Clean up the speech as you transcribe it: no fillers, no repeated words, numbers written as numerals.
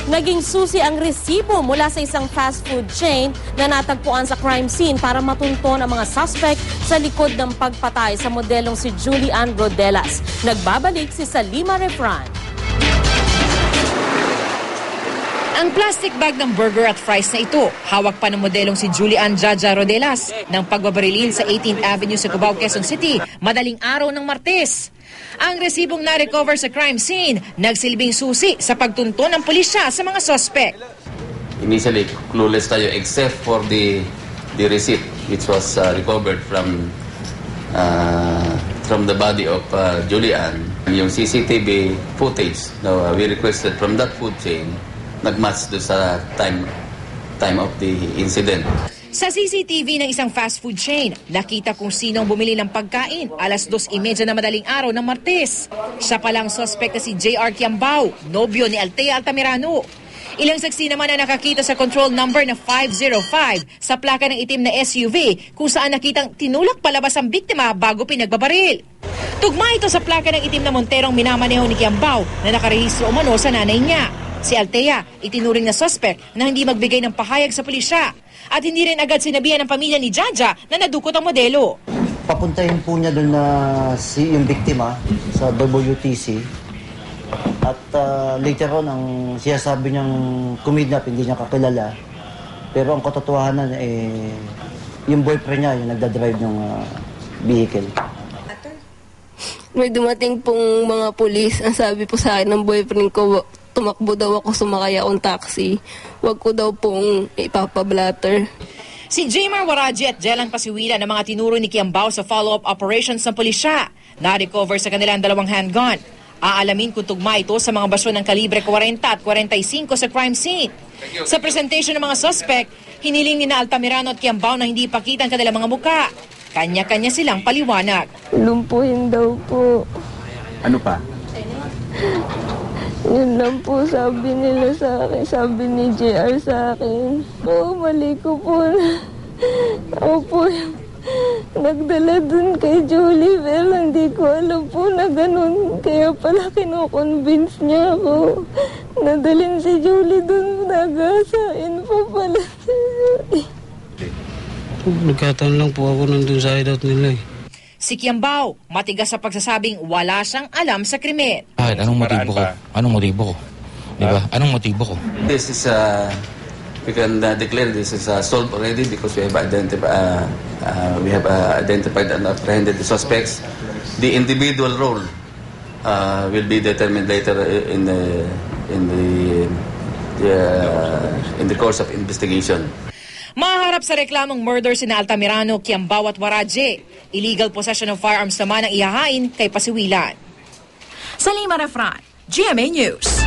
Naging susi ang resibo mula sa isang fast food chain na natagpuan sa crime scene para matunton ang mga suspect sa likod ng pagpatay sa modelong si Julie Ann Rodelas. Nagbabalik si Salima Refran. Ang plastic bag ng burger at fries na ito, hawak pa ng modelong si Julie Ann Jaja Rodelas ng pagbabarilin sa 18th Avenue sa Cubao, Quezon City, madaling araw ng Martes. Ang resibong na-recover sa crime scene, nagsilbing susi sa pagtunton ng pulisya sa mga suspect. Initially, clueless tayo except for the receipt which was recovered from the body of Julie Ann. Yung CCTV footage na we requested from that food chain, nag-match doon sa time of the incident. Sa CCTV ng isang fast food chain, nakita kung sino ang bumili ng pagkain alas 2:30 na madaling araw ng Martes. Siya palang suspect na si J.R. Kiambao, nobyo ni Althea Altamirano. Ilang saksi naman ang nakakita sa control number na 505 sa plaka ng itim na SUV kung saan nakitang tinulak palabas ang biktima bago pinagbabaril. Tugma ito sa plaka ng itim na Monterong minamaneho ni Kiambao na nakarehistro umano sa nanay niya. Si Althea, itinuring na suspect na hindi magbigay ng pahayag sa pulisya at hindi rin agad sinabihan ng pamilya ni Jaja na nadukot ang modelo. Papuntahin po niya doon na yung biktima sa WTC at later on ang sinasabi niyang kumidnap, hindi niya kakilala. Pero ang katotohanan yung boyfriend niya yung nagdadrive ng vehicle. May dumating pong mga pulis, ang sabi po sa akin ng boyfriend ko, tumakbo daw ako, sumakay akong taxi. Huwag ko daw pong ipapablatter. Si Jmar Waraji at Jelan Pasiwila na mga tinuro ni Kiambao sa follow-up operations ng pulisya. Na-recover sa kanilang dalawang handgun. Aalamin kung tugma ito sa mga basyo ng kalibre 40 at 45 sa crime scene. Sa presentation ng mga suspect, hiniling ni na Altamirano at Kiambao na hindi ipakita ang kanilang mga muka. Kanya-kanya silang paliwanag. Lumpuhin daw po. Ano pa? Yun lang po sabi nila sa akin, sabi ni JR sa akin. Oo, mali ko po. Ako po yung nagdala dun kay Julie, pero hindi ko alam po na ganun. Kaya pala kinukonvince niya ako. Nadalhin si Julie dun, nagasain po pala si Julie. Nagkataon lang po ako nandun sa hideout nila eh. Si Kiambao, matigas sa pagsasabing wala siyang alam sa krimen. Anong motibo ko? Anong motibo ko? Diba? Anong motibo ko? This is, we can declare this is solved already because we have identified and apprehended the suspects. The individual role will be determined later in the course of investigation. Maharap sa reklamong murder sina Altamirano, Kiambao at Waraji. Illegal possession of firearms naman ang ihahain kay Pasiwilan. Salima Refran, GMA News.